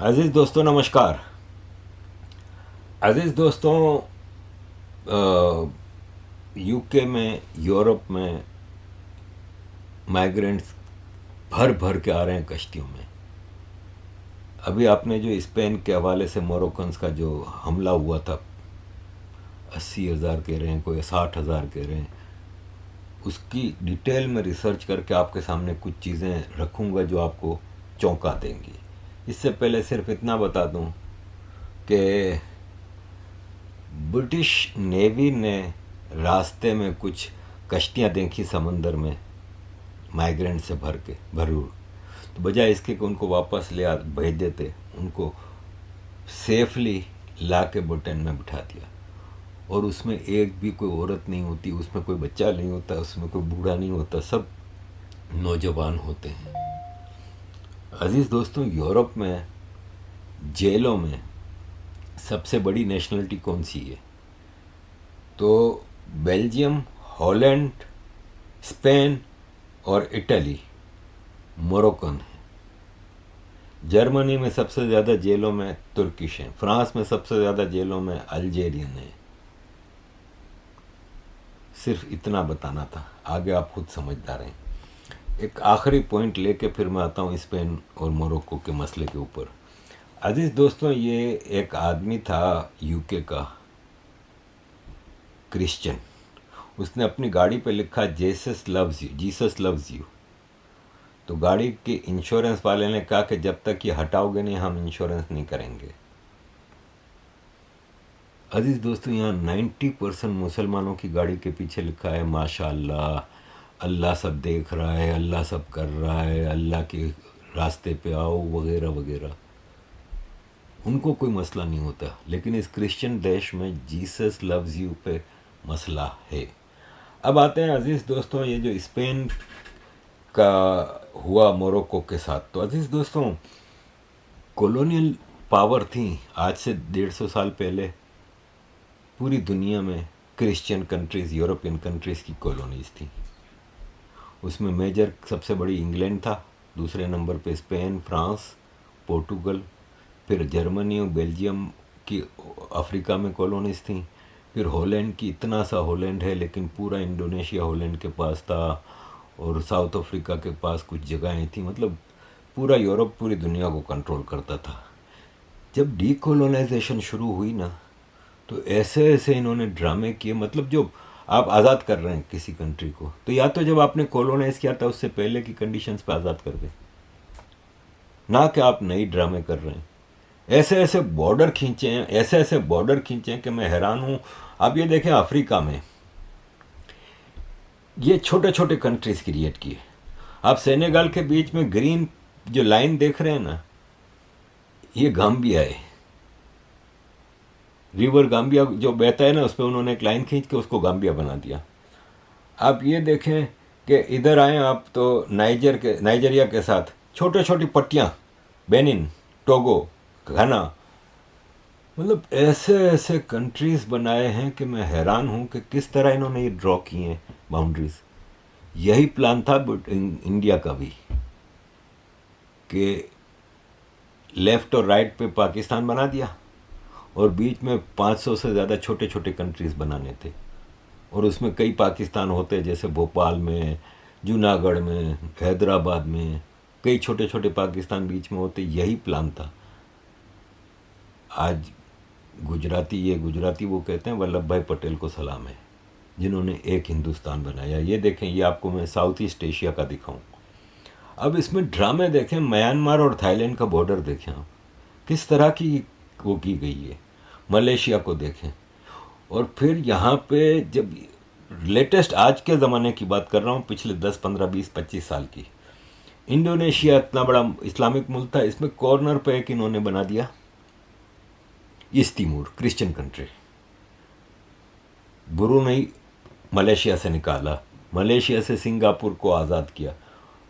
अज़ीज़ दोस्तों नमस्कार। अज़ीज़ दोस्तों, यूके में, यूरोप में माइग्रेंट्स भर भर के आ रहे हैं कश्तियों में। अभी आपने जो स्पेन के हवाले से मोरक्कन्स का जो हमला हुआ था, 80,000 कह रहे हैं, कोई 60,000 कह रहे हैं, उसकी डिटेल में रिसर्च करके आपके सामने कुछ चीज़ें रखूँगा जो आपको चौंका देंगी। इससे पहले सिर्फ इतना बता दूं कि ब्रिटिश नेवी ने रास्ते में कुछ कश्तियां देखी समंदर में माइग्रेंट से भरपूर, तो बजाय इसके कि उनको वापस ले भेज देते, उनको सेफली ला के ब्रिटेन में बिठा दिया। और उसमें एक भी कोई औरत नहीं होती, उसमें कोई बच्चा नहीं होता, उसमें कोई बूढ़ा नहीं होता, सब नौजवान होते हैं। अजीज़ दोस्तों, यूरोप में जेलों में सबसे बड़ी नेशनलिटी कौन सी है? तो बेल्जियम, हॉलैंड, स्पेन और इटली मोरक्कन है। जर्मनी में सबसे ज़्यादा जेलों में तुर्किश हैं। फ्रांस में सबसे ज़्यादा जेलों में अल्जेरियन है। सिर्फ इतना बताना था, आगे आप खुद समझदार हैं। एक आखिरी पॉइंट लेके फिर मैं आता हूँ स्पेन और मोरक्को के मसले के ऊपर। अजीज़ दोस्तों, ये एक आदमी था यूके का, क्रिश्चियन। उसने अपनी गाड़ी पे लिखा जीसस लव्स यू। तो गाड़ी के इंश्योरेंस वाले ने कहा कि जब तक ये हटाओगे नहीं, हम इंश्योरेंस नहीं करेंगे। अजीज़ दोस्तों, यहाँ 90% मुसलमानों की गाड़ी के पीछे लिखा है माशाअल्लाह, अल्लाह सब देख रहा है, अल्लाह सब कर रहा है, अल्लाह के रास्ते पे आओ वगैरह वगैरह। उनको कोई मसला नहीं होता, लेकिन इस क्रिश्चियन देश में जीसस लव्स यू पे मसला है। अब आते हैं अजीज़ दोस्तों, ये जो स्पेन का हुआ मोरक्को के साथ, तो अजीज़ दोस्तों, कॉलोनियल पावर थी आज से 150 साल पहले पूरी दुनिया में। क्रिश्चियन कंट्रीज़, यूरोपियन कंट्रीज़ की कॉलोनीज़ थी। उसमें मेजर सबसे बड़ी इंग्लैंड था, दूसरे नंबर पे स्पेन, फ्रांस, पोर्टुगल, फिर जर्मनी और बेल्जियम की अफ्रीका में कॉलोनीज़ थी। फिर हॉलैंड की, इतना सा हॉलैंड है लेकिन पूरा इंडोनेशिया हॉलैंड के पास था, और साउथ अफ्रीका के पास कुछ जगहें थी। मतलब पूरा यूरोप पूरी दुनिया को कंट्रोल करता था। जब डीकोलोनाइजेशन शुरू हुई ना, तो ऐसे ऐसे इन्होंने ड्रामे किए। मतलब जो आप आज़ाद कर रहे हैं किसी कंट्री को, तो या तो जब आपने कॉलोनाइज किया था उससे पहले की कंडीशंस पे आज़ाद कर दे, ना कि आप नई ड्रामे कर रहे हैं। ऐसे ऐसे बॉर्डर खींचे हैं, ऐसे ऐसे बॉर्डर खींचे हैं कि मैं हैरान हूँ। आप ये देखें, अफ्रीका में ये छोटे छोटे कंट्रीज क्रिएट किए। आप सेनेगल के बीच में ग्रीन जो लाइन देख रहे हैं ना, ये गाम्बिया है। रिवर गाम्बिया जो बहता है ना, उस पर उन्होंने एक लाइन खींच के उसको गाम्बिया बना दिया। आप ये देखें कि इधर आए आप तो नाइजेरिया के साथ छोटे छोटी पट्टियाँ, बेनिन, टोगो, घाना, मतलब ऐसे ऐसे कंट्रीज़ बनाए हैं कि मैं हैरान हूँ कि किस तरह इन्होंने ये ड्रॉ किए हैं बाउंड्रीज़। यही प्लान था इंडिया का भी, कि लेफ़्ट और राइट पे पाकिस्तान बना दिया, और बीच में 500 से ज़्यादा छोटे छोटे कंट्रीज़ बनाने थे। और उसमें कई पाकिस्तान होते, जैसे भोपाल में, जूनागढ़ में, हैदराबाद में कई छोटे छोटे पाकिस्तान बीच में होते। यही प्लान था। आज ये गुजराती वो कहते हैं वल्लभ भाई पटेल को सलाम है, जिन्होंने एक हिंदुस्तान बनाया। ये देखें, ये आपको मैं साउथ ईस्ट एशिया का दिखाऊं। अब इसमें ड्रामे देखें, म्यांमार और थाईलैंड का बॉर्डर देखें आप, किस तरह की वो की गई है। मलेशिया को देखें। और फिर यहाँ पे जब लेटेस्ट आज के ज़माने की बात कर रहा हूँ, पिछले 10, 15, 20, 25 साल की, इंडोनेशिया इतना बड़ा इस्लामिक मुल्क था, इसमें कॉर्नर पे एक इन्होंने बना दिया east Timor, Christian country. Brunei Malaysia से निकाला, मलेशिया से सिंगापुर को आज़ाद किया।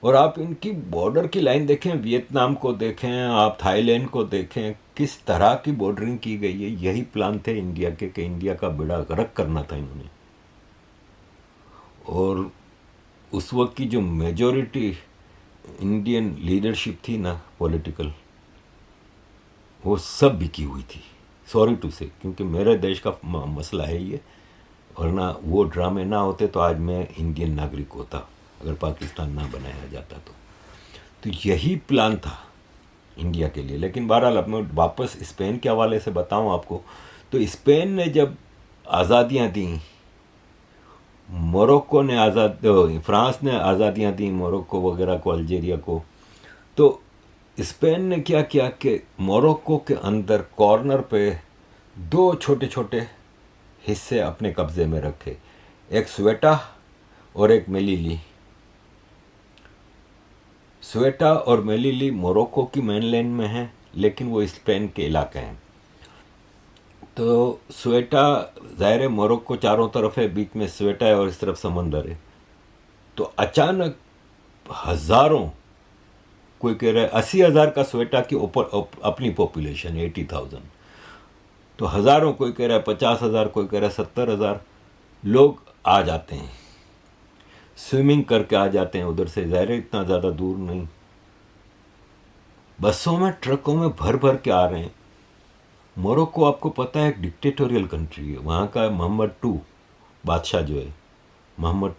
और आप इनकी बॉर्डर की लाइन देखें, वियतनाम को देखें, आप थाईलैंड को देखें, किस तरह की बॉर्डरिंग की गई है। यही प्लान थे इंडिया के, कि इंडिया का बेड़ा गर्क करना था इन्होंने। और उस वक्त की जो मेजॉरिटी इंडियन लीडरशिप थी ना, पॉलिटिकल, वो सब बिकी हुई थी, सॉरी टू से, क्योंकि मेरे देश का मसला है ये, वरना वो ड्रामे ना होते तो आज मैं इंडियन नागरिक होता, अगर पाकिस्तान ना बनाया जाता तो यही प्लान था इंडिया के लिए। लेकिन बहरहाल अब मैं वापस स्पेन के हवाले से बताऊं आपको, तो स्पेन ने जब आज़ादियां दी, मोरक्को ने फ्रांस ने आज़ादियां दी मोरक्को वगैरह को, अल्जीरिया को, तो स्पेन ने क्या किया कि मोरक्को के अंदर कॉर्नर पे दो छोटे छोटे हिस्से अपने कब्ज़े में रखे, एक स्वेटा और एक मेलिली। स्वेटा और मेलिली मोरक्को की मेनलैंड में है, लेकिन वो स्पेन के इलाके हैं। तो स्वेटा ज़ाहिर है मोरक्को चारों तरफ है, बीच में स्वेटा है और इस तरफ समंदर है। तो अचानक हज़ारों, कोई कह रहा है 80,000 का स्वेटा की ऊपर अपनी पॉपुलेशन 80,000, तो हज़ारों, कोई कह रहा है 50,000, कोई कह रहा है 70,000 लोग आ जाते हैं, स्विमिंग करके आ जाते हैं उधर से, ज़ाहिर है इतना ज़्यादा दूर नहीं, बसों में ट्रकों में भर भर के आ रहे हैं। मोरक्को आपको पता है एक डिक्टेटोरियल कंट्री है, वहाँ का मोहम्मद टू बादशाह जो है, मोहम्मद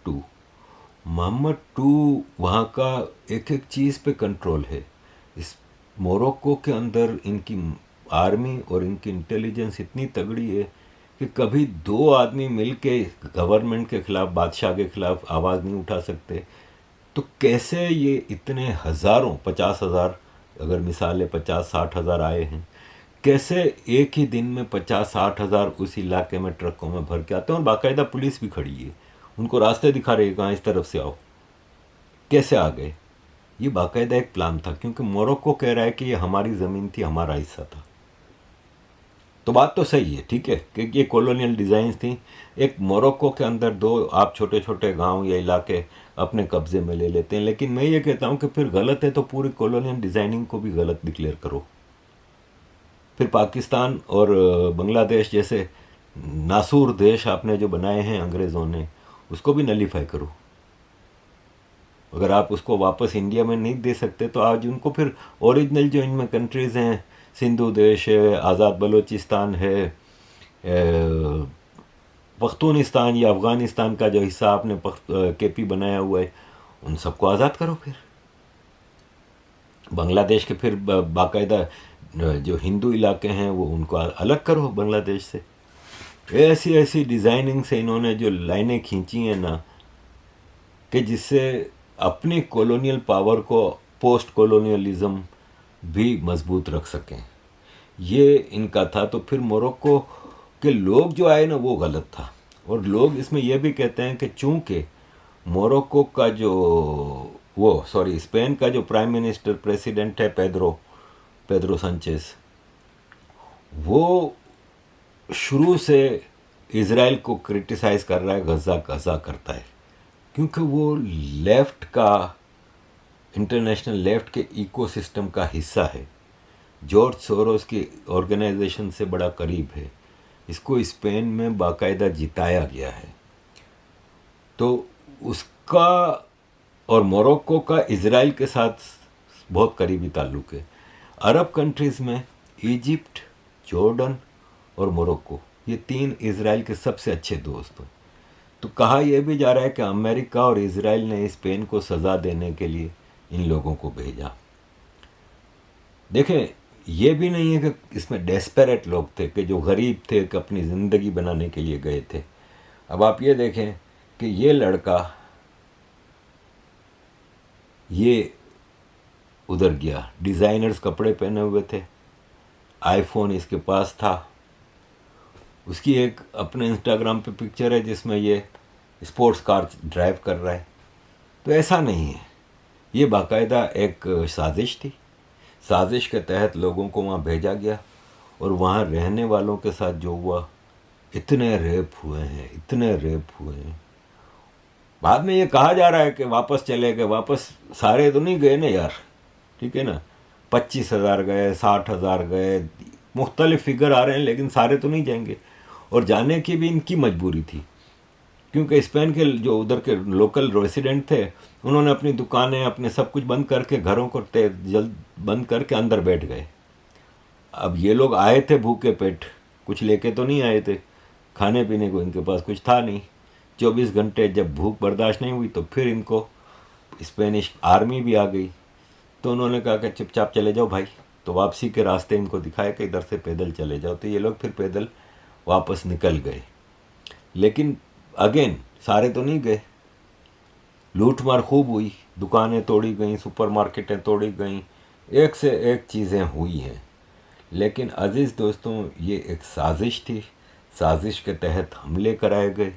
टू वहाँ का एक एक चीज़ पे कंट्रोल है। इस मोरक्को के अंदर इनकी आर्मी और इनकी इंटेलिजेंस इतनी तगड़ी है कि कभी दो आदमी मिलके गवर्नमेंट के ख़िलाफ़, बादशाह के ख़िलाफ़ आवाज़ नहीं उठा सकते। तो कैसे ये इतने हज़ारों, 50,000 अगर मिसाल है, 50-60,000 आए हैं, कैसे एक ही दिन में 50-60,000 उस इलाके में ट्रकों में भर के आते हैं, और बाकायदा पुलिस भी खड़ी है, उनको रास्ते दिखा रही है कहाँ इस तरफ से आओ, कैसे आ गए। ये बाकायदा एक प्लान था, क्योंकि मोरक्को कह रहा है कि ये हमारी ज़मीन थी, हमारा हिस्सा था। तो बात तो सही है, ठीक है, कि ये कॉलोनियल डिज़ाइंस थी। एक मोरक्को के अंदर दो आप छोटे छोटे गांव या इलाके अपने कब्ज़े में ले लेते हैं, लेकिन मैं ये कहता हूँ कि फिर गलत है तो पूरी कॉलोनियल डिज़ाइनिंग को भी गलत डिक्लेयर करो। फिर पाकिस्तान और बांग्लादेश जैसे नासूर देश आपने जो बनाए हैं अंग्रेज़ों ने, उसको भी नलीफाई करो। अगर आप उसको वापस इंडिया में नहीं दे सकते तो आज उनको फिर ओरिजिनल जो इनमें कंट्रीज़ हैं, सिंधु देश है, आज़ाद बलूचिस्तान है, पख्तूनिस्तान या अफ़गानिस्तान का जो हिस्सा आपने केपी बनाया हुआ है, उन सबको आज़ाद करो। फिर बांग्लादेश के फिर बाकायदा जो हिंदू इलाके हैं वो उनको अलग करो बांग्लादेश से। ऐसी ऐसी डिज़ाइनिंग से इन्होंने जो लाइनें खींची हैं ना, कि जिससे अपनी कॉलोनियल पावर को, पोस्ट कॉलोनियलिज्म भी मजबूत रख सकें, ये इनका था। तो फिर मोरक्को के लोग जो आए ना वो गलत था। और लोग इसमें यह भी कहते हैं कि चूंकि मोरक्को का स्पेन का जो प्राइम मिनिस्टर प्रेसिडेंट है पेड्रो सांचेज, वो शुरू से इज़राइल को क्रिटिसाइज़ कर रहा है, गज़ा करता है, क्योंकि वो लेफ़्ट का, इंटरनेशनल लेफ़्ट के इकोसिस्टम का हिस्सा है, जॉर्ज सोरोस की ऑर्गेनाइजेशन से बड़ा करीब है, इसको स्पेन में बाकायदा जिताया गया है। तो उसका और मोरक्को का इज़राइल के साथ बहुत करीबी ताल्लुक़ है। अरब कंट्रीज़ में इजिप्ट, जॉर्डन और मोरक्को, ये तीन इज़राइल के सबसे अच्छे दोस्त हैं। तो कहा यह भी जा रहा है कि अमेरिका और इज़राइल ने स्पेन को सज़ा देने के लिए इन लोगों को भेजा। देखें, ये भी नहीं है कि इसमें डेस्परेट लोग थे, कि जो गरीब थे, कि अपनी ज़िंदगी बनाने के लिए गए थे। अब आप ये देखें कि ये लड़का ये उधर गया, डिज़ाइनर्स कपड़े पहने हुए थे, आईफोन इसके पास था, उसकी एक अपने इंस्टाग्राम पे पिक्चर है जिसमें ये स्पोर्ट्स कार ड्राइव कर रहा है। तो ऐसा नहीं है, ये बाकायदा एक साजिश थी। साजिश के तहत लोगों को वहाँ भेजा गया, और वहाँ रहने वालों के साथ जो हुआ, इतने रेप हुए हैं। बाद में ये कहा जा रहा है कि वापस चले गए, वापस सारे तो नहीं गए ना यार, ठीक है ना, 25,000 गए, 60,000 गए, मुख्तलिफ फिगर आ रहे हैं, लेकिन सारे तो नहीं जाएंगे। और जाने की भी इनकी मजबूरी थी, क्योंकि स्पेन के जो उधर के लोकल रेसिडेंट थे, उन्होंने अपनी दुकानें, अपने सब कुछ बंद करके, घरों को जल्द बंद करके अंदर बैठ गए। अब ये लोग आए थे भूखे पेट, कुछ लेके तो नहीं आए थे, खाने पीने को इनके पास कुछ था नहीं। 24 घंटे जब भूख बर्दाश्त नहीं हुई तो फिर इनको स्पेनिश आर्मी भी आ गई, तो उन्होंने कहा कि चुपचाप चले जाओ भाई। तो वापसी के रास्ते इनको दिखाया कि इधर से पैदल चले जाओ, तो ये लोग फिर पैदल वापस निकल गए। लेकिन अगेन सारे तो नहीं गए, लूट मार खूब हुई, दुकानें तोड़ी गई, सुपरमार्केटें तोड़ी गई, एक से एक चीज़ें हुई हैं। लेकिन अज़ीज़ दोस्तों, ये एक साजिश थी, साजिश के तहत हमले कराए गए।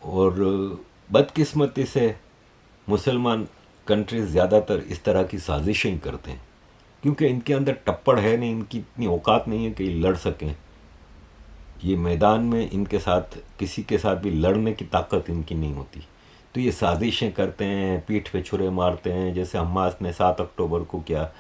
और बदकिस्मती से मुसलमान कंट्रीज़ ज़्यादातर इस तरह की साजिशें ही करते हैं, क्योंकि इनके अंदर टप्पड़ है नहीं, इनकी इतनी औकात नहीं है कि ये लड़ सकें। ये मैदान में इनके साथ किसी के साथ भी लड़ने की ताकत इनकी नहीं होती, तो ये साजिशें करते हैं, पीठ पे छुरे मारते हैं, जैसे हमास ने 7 अक्टूबर को किया,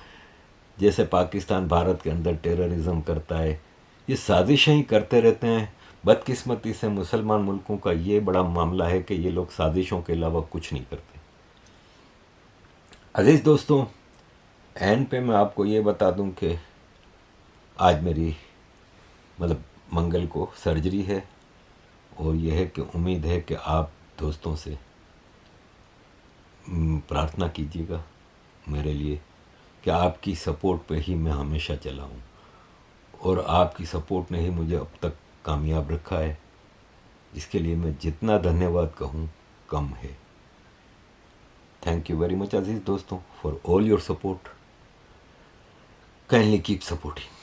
जैसे पाकिस्तान भारत के अंदर टेररिज्म करता है। ये साजिशें ही करते रहते हैं। बदकिस्मती से मुसलमान मुल्कों का ये बड़ा मामला है कि ये लोग साजिशों के अलावा कुछ नहीं करते। अजीज़ दोस्तों, एंड पे मैं आपको ये बता दूं कि आज मेरी मतलब मंगल को सर्जरी है, और यह है कि उम्मीद है कि आप दोस्तों से प्रार्थना कीजिएगा मेरे लिए कि आपकी सपोर्ट पे ही मैं हमेशा चला हूँ, और आपकी सपोर्ट ने ही मुझे अब तक कामयाब रखा है। इसके लिए मैं जितना धन्यवाद कहूँ कम है। थैंक यू वेरी मच अजीज़ दोस्तों for all your support. Kindly keep supporting.